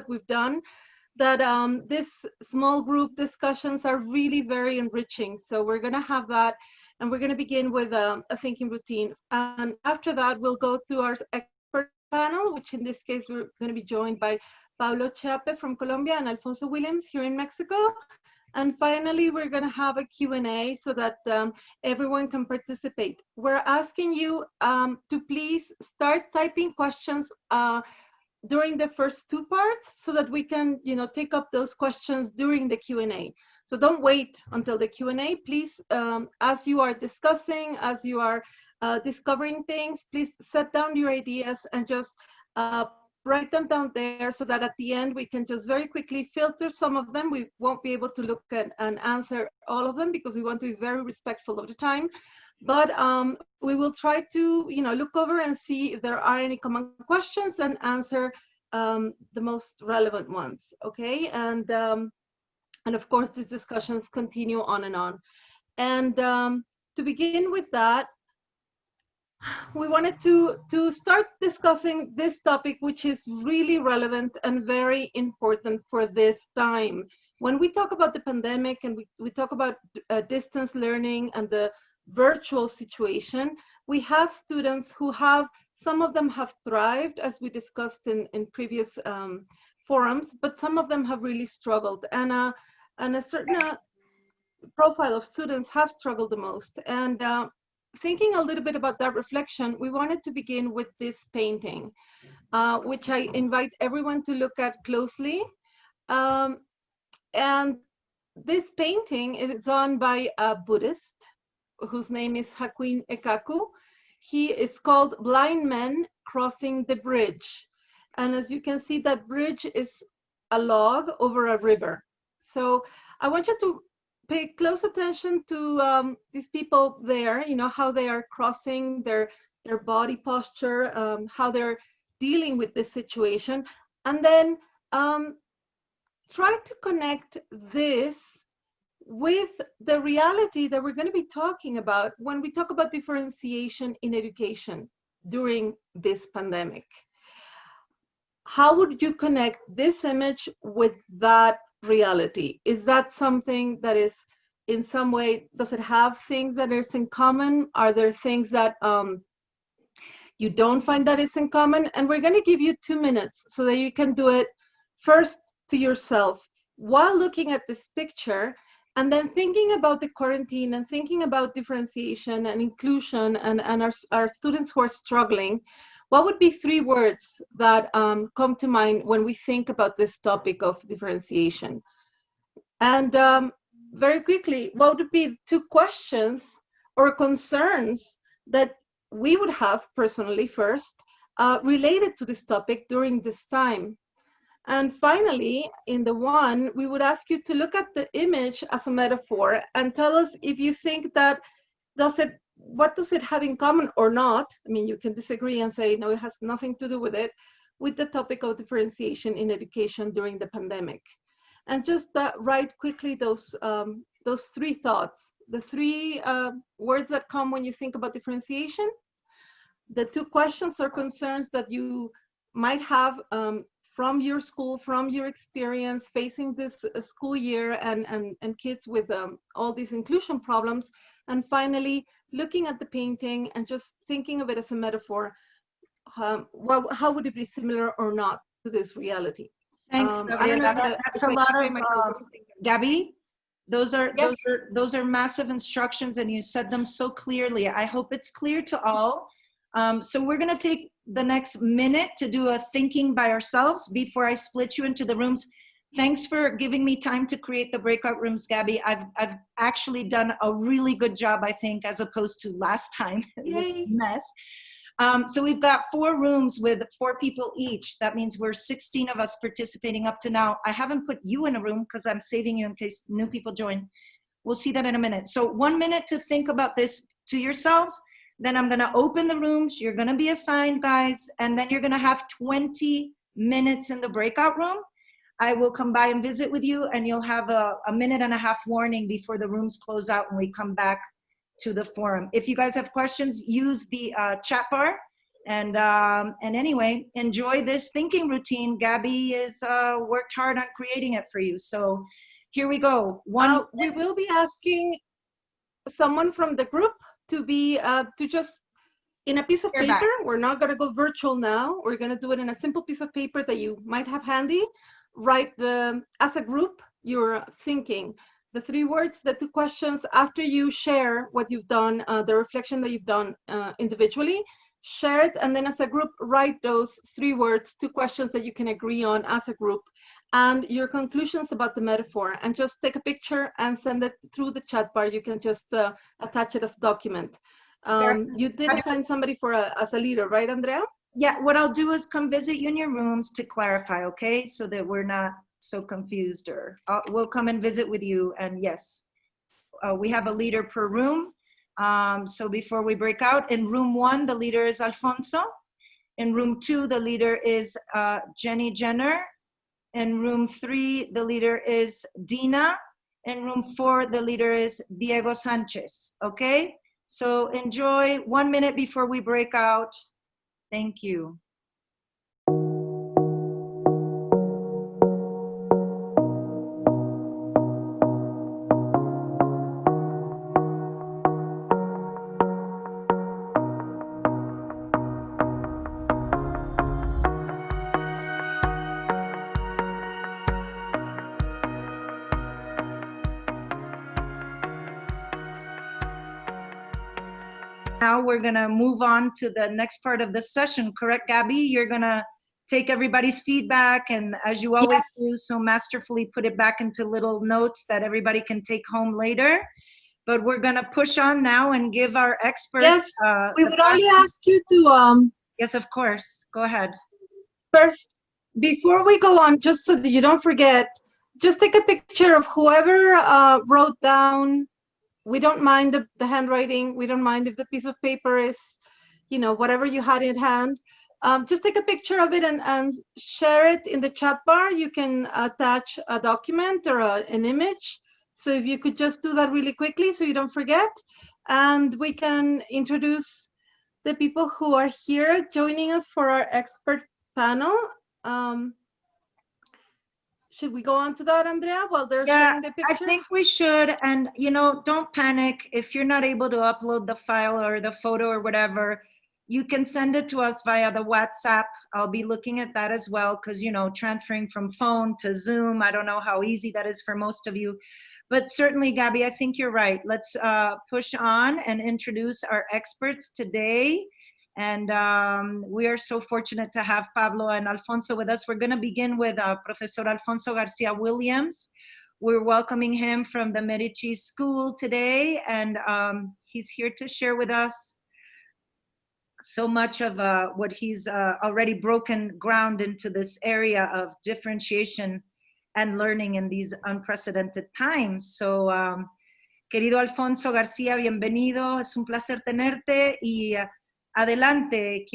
that we've done, that this small group discussions are really very enriching. So we're going to have that, and we're going to begin with a thinking routine. And after that, we'll go to our expert panel, which in this case, we're going to be joined by Paulo Chiape from Colombia and Alfonso Williams here in Mexico. And finally, we're going to have a Q&A so that everyone can participate. We're asking you to please start typing questions during the first two parts so that we can, take up those questions during the Q&A. So don't wait until the Q&A. Please, as you are discussing, as you are discovering things, please set down your ideas and just write them down there so that at the end we can just very quickly filter some of them. We won't be able to look at and answer all of them because we want to be very respectful of the time. But we will try to, look over and see if there are any common questions and answer the most relevant ones. Okay, and of course these discussions continue on and on. And to begin with that, we wanted to start discussing this topic, which is really relevant and very important for this time. When we talk about the pandemic and we talk about distance learning and the virtual situation, we have students who some of them have thrived, as we discussed in previous forums, but some of them have really struggled. And a certain profile of students have struggled the most. And thinking a little bit about that reflection, we wanted to begin with this painting, which I invite everyone to look at closely. And this painting is done by a Buddhist whose name is Hakuin Ekaku. He is called Blind Men Crossing the Bridge. And as you can see, that bridge is a log over a river. So I want you to pay close attention to these people there, how they are crossing, their body posture, how they're dealing with this situation. And then try to connect this with the reality that we're going to be talking about when we talk about differentiation in education during this pandemic. How would you connect this image with that reality? Is that something that is in some way, does it have things that is in common? Are there things that you don't find that is in common? And we're going to give you 2 minutes so that you can do it first to yourself while looking at this picture, and then thinking about the quarantine and thinking about differentiation and inclusion and our students who are struggling. What would be 3 words that come to mind when we think about this topic of differentiation? And very quickly, what would be 2 questions or concerns that we would have personally first related to this topic during this time? And finally, in the 1, we would ask you to look at the image as a metaphor and tell us if you think that what does it have in common or not? I mean, you can disagree and say, no, it has nothing to do with it, with the topic of differentiation in education during the pandemic. And just write quickly those 3 thoughts, the 3 words that come when you think about differentiation, the 2 questions or concerns that you might have from your school, from your experience facing this school year and kids with all these inclusion problems. And finally, looking at the painting and just thinking of it as a metaphor, how would it be similar or not to this reality? Thanks, Gabriela. That's a lot of, Gabby, those are massive instructions and you said them so clearly. I hope it's clear to all. So we're gonna take the next minute to do a thinking by ourselves before I split you into the rooms. Thanks for giving me time to create the breakout rooms, Gabby. I've actually done a really good job, I think, as opposed to last time. It was a mess. So we've got 4 rooms with 4 people each. That means we're 16 of us participating up to now. I haven't put you in a room because I'm saving you in case new people join. We'll see that in a minute. So 1 minute to think about this to yourselves. Then I'm gonna open the rooms. You're gonna be assigned, guys. And then you're gonna have 20 minutes in the breakout room. I will come by and visit with you and you'll have a 1.5 minute warning before the rooms close out and we come back to the forum. If you guys have questions, use the chat bar And anyway, enjoy this thinking routine. Gabby is worked hard on creating it for you. So here we go. We will be asking someone from the group to be to just in a piece of paper. We're not going to go virtual now. We're going to do it in a simple piece of paper that you might have handy. Write as a group you're thinking, the 3 words, the 2 questions after you share what you've done, the reflection that you've done individually. Share it, and then as a group, write those 3 words, 2 questions that you can agree on as a group, and your conclusions about the metaphor, and just take a picture and send it through the chat bar. You can just attach it as a document. You did assign somebody for as a leader, right, Andrea? Yeah, what I'll do is come visit you in your rooms to clarify, okay? So that we're not so confused, or we'll come and visit with you. And yes, we have a leader per room. So before we break out, in room 1, the leader is Alfonso. In room 2, the leader is Jenny Jenner. In room 3, the leader is Dina. In room 4, the leader is Diego Sanchez, okay? So enjoy 1 minute before we break out. Thank you. Now we're gonna move on to the next part of the session, correct, Gabby? You're gonna take everybody's feedback, and as you always do, so masterfully put it back into little notes that everybody can take home later. But we're gonna push on now and give our experts. Yes, we would only ask you to. Yes, of course. Go ahead. First, before we go on, just so that you don't forget, just take a picture of whoever wrote down. We don't mind the handwriting. We don't mind if the piece of paper is, whatever you had in hand. Just take a picture of it and share it in the chat bar. You can attach a document or an image. So if you could just do that really quickly so you don't forget. And we can introduce the people who are here joining us for our expert panel. Should we go on to that, Andrea, while they're sharing the picture? I think we should. And, don't panic. If you're not able to upload the file or the photo or whatever, you can send it to us via the WhatsApp. I'll be looking at that as well because, transferring from phone to Zoom, I don't know how easy that is for most of you. But certainly, Gabby, I think you're right. Let's push on and introduce our experts today. And we are so fortunate to have Pablo and Alfonso with us. We're going to begin with Professor Alfonso Garcia Williams. We're welcoming him from the Medici School today, and he's here to share with us so much of what he's already broken ground into this area of differentiation and learning in these unprecedented times. So, querido Alfonso García, bienvenido. Es un placer tenerte y adelante.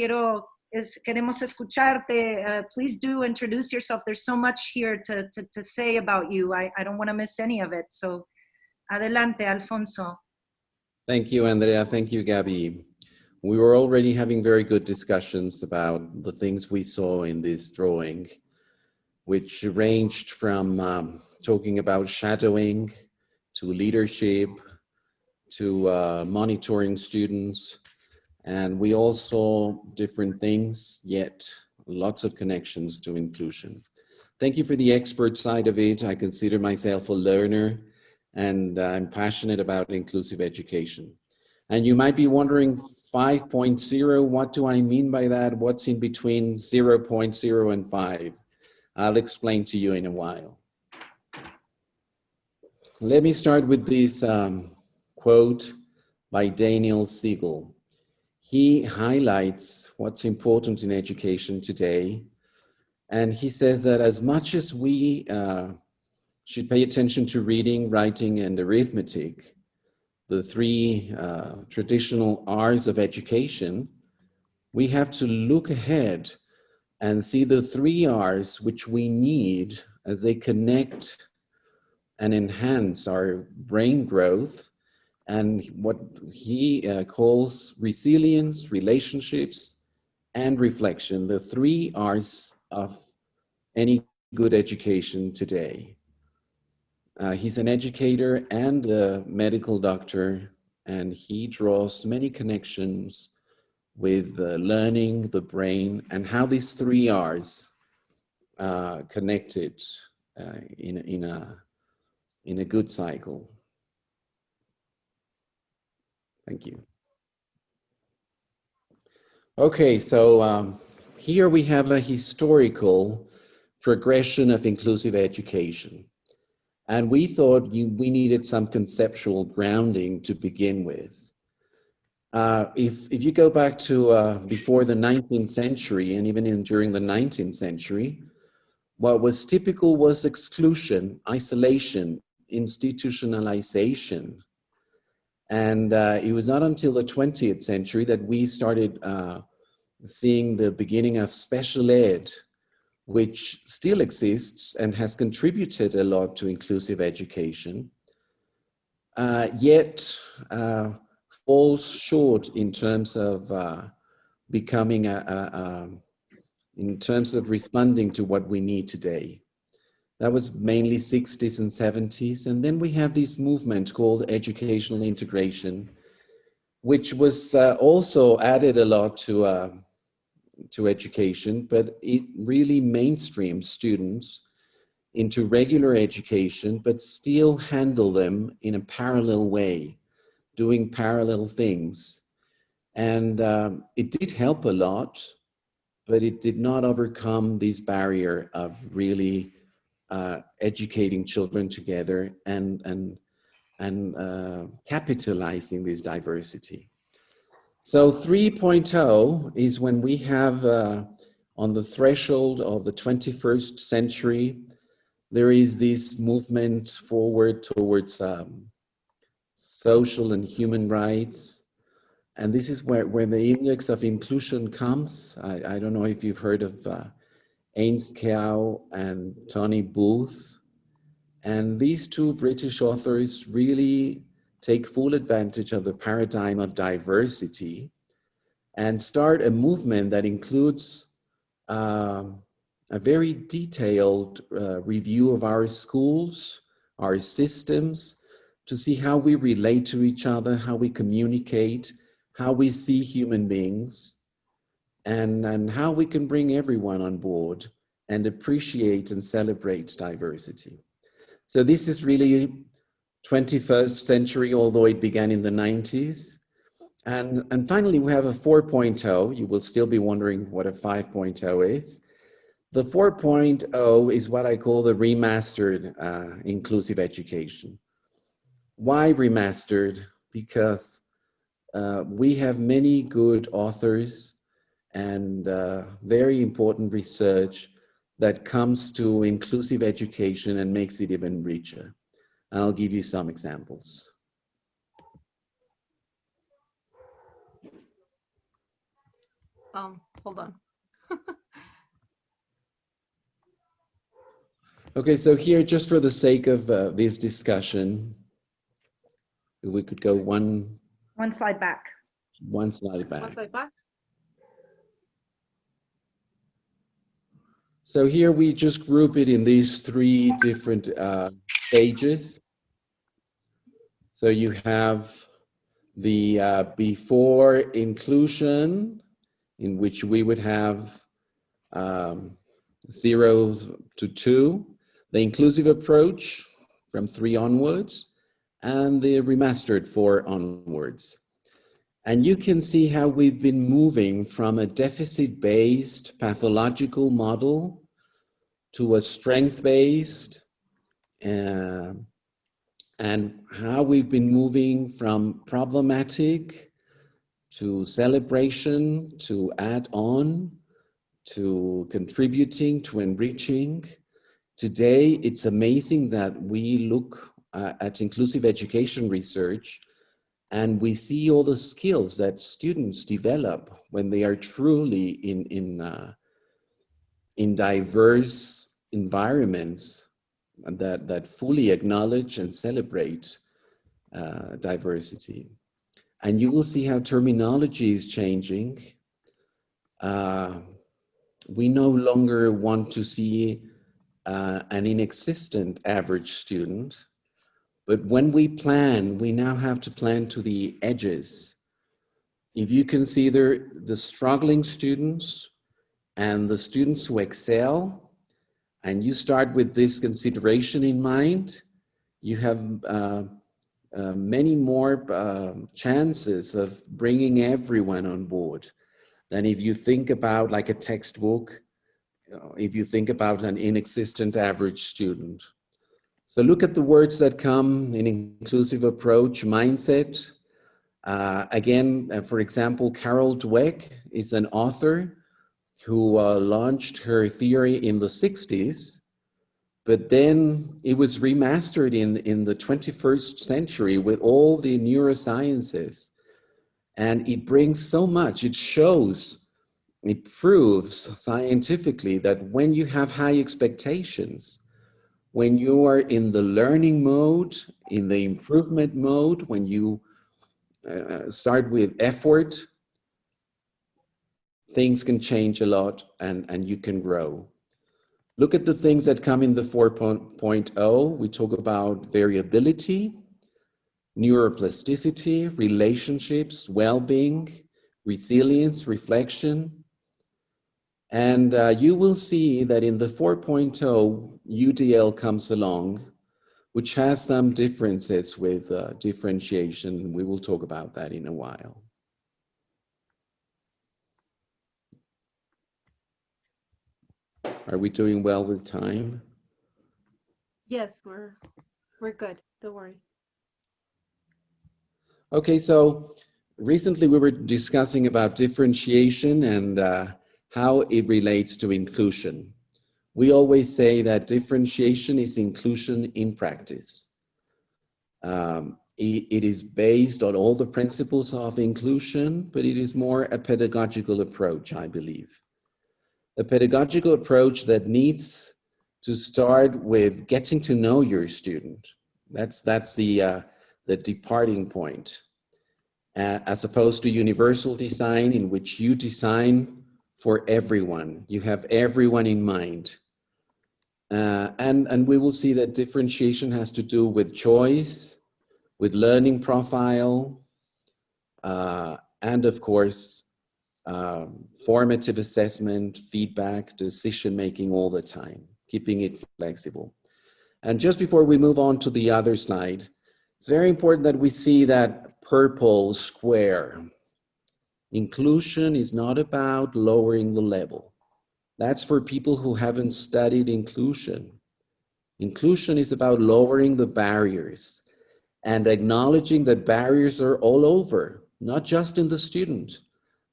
Queremos escucharte. Please do introduce yourself. There's so much here to say about you. I don't want to miss any of it. So, adelante, Alfonso. Thank you, Andrea. Thank you, Gabby. We were already having very good discussions about the things we saw in this drawing, which ranged from talking about shadowing to leadership to monitoring students. And we all saw different things, yet lots of connections to inclusion. Thank you for the expert side of it. I consider myself a learner, and I'm passionate about inclusive education. And you might be wondering, 5.0, what do I mean by that? What's in between 0.0 and 5? I'll explain to you in a while. Let me start with this quote by Daniel Siegel. He highlights what's important in education today. And he says that as much as we should pay attention to reading, writing, and arithmetic, the 3 traditional R's of education, we have to look ahead and see the 3 R's which we need as they connect and enhance our brain growth and what he calls resilience, relationships, and reflection, the three R's of any good education today. He's an educator and a medical doctor, and he draws many connections with learning, the brain, and how these three R's connected in a good cycle. Thank you. Okay, so here we have a historical progression of inclusive education. And we thought we needed some conceptual grounding to begin with. If you go back to before the 19th century, and even during the 19th century, what was typical was exclusion, isolation, institutionalization. And it was not until the 20th century that we started seeing the beginning of special ed, which still exists and has contributed a lot to inclusive education, yet falls short in terms of becoming in terms of responding to what we need today. That was mainly 60s and 70s. And then we have this movement called educational integration, which was also added a lot to education, but it really mainstreams students into regular education, but still handle them in a parallel way, doing parallel things. And it did help a lot, but it did not overcome this barrier of really educating children together and capitalizing this diversity. So 3.0 is when we have on the threshold of the 21st century, there is this movement forward towards social and human rights. And this is where the index of inclusion comes. I don't know if you've heard of Ains Keough and Tony Booth. And these two British authors really take full advantage of the paradigm of diversity and start a movement that includes a very detailed review of our schools, our systems, to see how we relate to each other, how we communicate, how we see human beings, and how we can bring everyone on board and appreciate and celebrate diversity. So this is really 21st century, although it began in the 90s. And finally, we have a 4.0. You will still be wondering what a 5.0 is. The 4.0 is what I call the remastered inclusive education. Why remastered? Because we have many good authors and very important research that comes to inclusive education and makes it even richer. I'll give you some examples. Hold on. Okay, so here, just for the sake of this discussion, if we could go one slide back. One slide back. One slide back. So here we just group it in these three different stages. So you have the before inclusion, in which we would have 0 to 2, the inclusive approach from 3 onwards, and the remastered 4 onwards. And you can see how we've been moving from a deficit-based pathological model to a strength-based, and how we've been moving from problematic to celebration, to add on, to contributing, to enriching. Today, it's amazing that we look at inclusive education research and we see all the skills that students develop when they are truly in diverse environments that fully acknowledge and celebrate diversity. And you will see how terminology is changing. we no longer want to see an inexistent average student, but when we plan, we now have to plan to the edges. If you consider the struggling students and the students who excel, and you start with this consideration in mind, you have many more chances of bringing everyone on board than if you think about like a textbook, if you think about an inexistent average student. So look at the words that come in inclusive approach, mindset. Again, for example, Carol Dweck is an author who launched her theory in the 60s, but then it was remastered in the 21st century with all the neurosciences. And it brings so much, it shows, it proves scientifically that when you have high expectations, when you are in the learning mode, in the improvement mode, when you start with effort, things can change a lot and you can grow. Look at the things that come in the 4.0. We talk about variability, neuroplasticity, relationships, well-being, resilience, reflection. And you will see that in the 4.0, UDL comes along, which has some differences with differentiation. We will talk about that in a while. Are we doing well with time? Yes, we're good. Don't worry. Okay, so recently we were discussing about differentiation and how it relates to inclusion. We always say that differentiation is inclusion in practice. It is based on all the principles of inclusion, but it is more a pedagogical approach, I believe. A pedagogical approach that needs to start with getting to know your student. That's the departing point. As opposed to universal design, in which you design for everyone. You have everyone in mind. And we will see that differentiation has to do with choice, with learning profile, and of course, formative assessment, feedback, decision-making all the time, keeping it flexible. And just before we move on to the other slide, it's very important that we see that purple square. Inclusion is not about lowering the level. That's for people who haven't studied inclusion. Inclusion is about lowering the barriers and acknowledging that barriers are all over, not just in the student.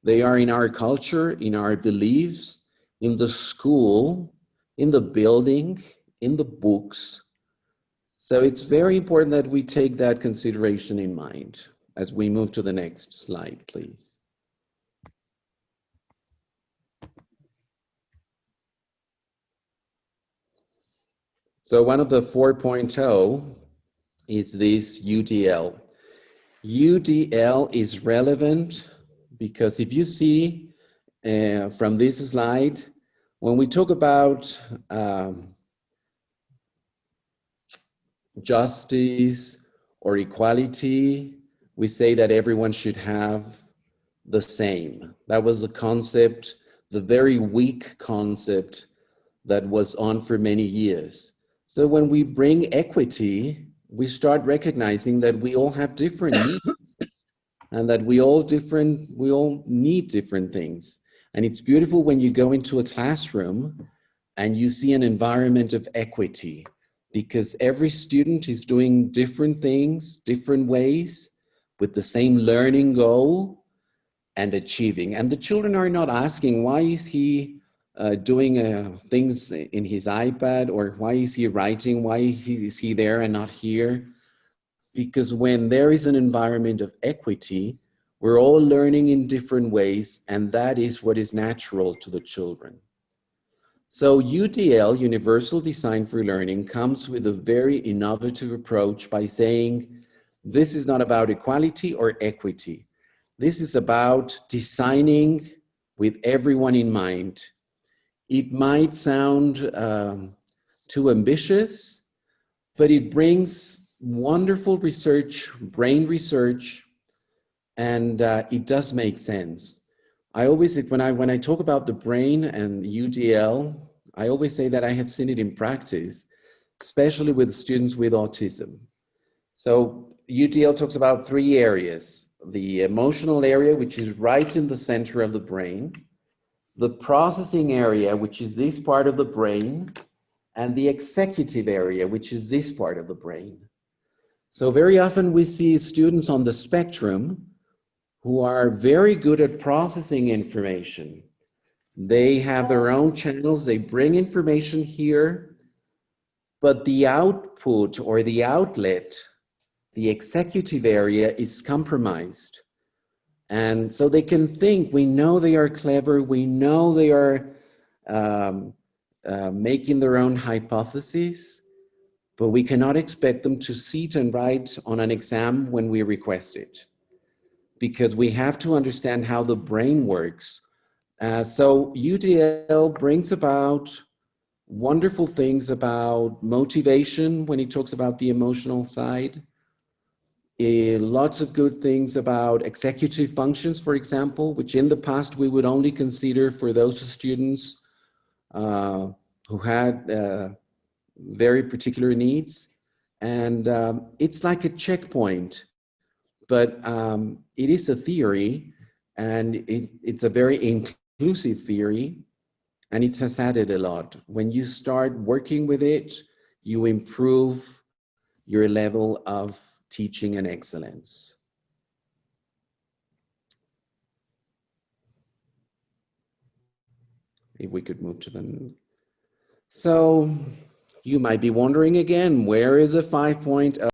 They are in our culture, in our beliefs, in the school, in the building, in the books. So it's very important that we take that consideration in mind as we move to the next slide, please. So one of the 4.0 is this UDL. UDL is relevant because if you see from this slide, when we talk about justice or equality, we say that everyone should have the same. That was the concept, the very weak concept that was on for many years. So when we bring equity, we start recognizing that we all have different needs and that we all need different things. And it's beautiful when you go into a classroom and you see an environment of equity, because every student is doing different things, different ways, with the same learning goal and achieving. And the children are not asking, why is he doing things in his iPad, or why is he writing, why is he there and not here? Because when there is an environment of equity, we're all learning in different ways, and that is what is natural to the children. So UDL, Universal Design for Learning, comes with a very innovative approach by saying, this is not about equality or equity. This is about designing with everyone in mind. It might sound too ambitious, but it brings wonderful research, brain research, and it does make sense. I always, when I talk about the brain and UDL, I always say that I have seen it in practice, especially with students with autism. So UDL talks about 3 areas: the emotional area, which is right in the center of the brain, the processing area, which is this part of the brain, and the executive area, which is this part of the brain. So very often we see students on the spectrum who are very good at processing information. They have their own channels, they bring information here, but the output or the outlet, the executive area, is compromised. And so they can think, we know they are clever, we know they are making their own hypotheses, but we cannot expect them to sit and write on an exam when we request it, because we have to understand how the brain works. So UDL brings about wonderful things about motivation when he talks about the emotional side. Lots of good things about executive functions, for example, which in the past we would only consider for those students who had very particular needs. And it's like a checkpoint, but it is a theory, and it's a very inclusive theory, and it has added a lot. When you start working with it, you improve your level of teaching and excellence. If we could move to them. So you might be wondering again, where is a 5.0?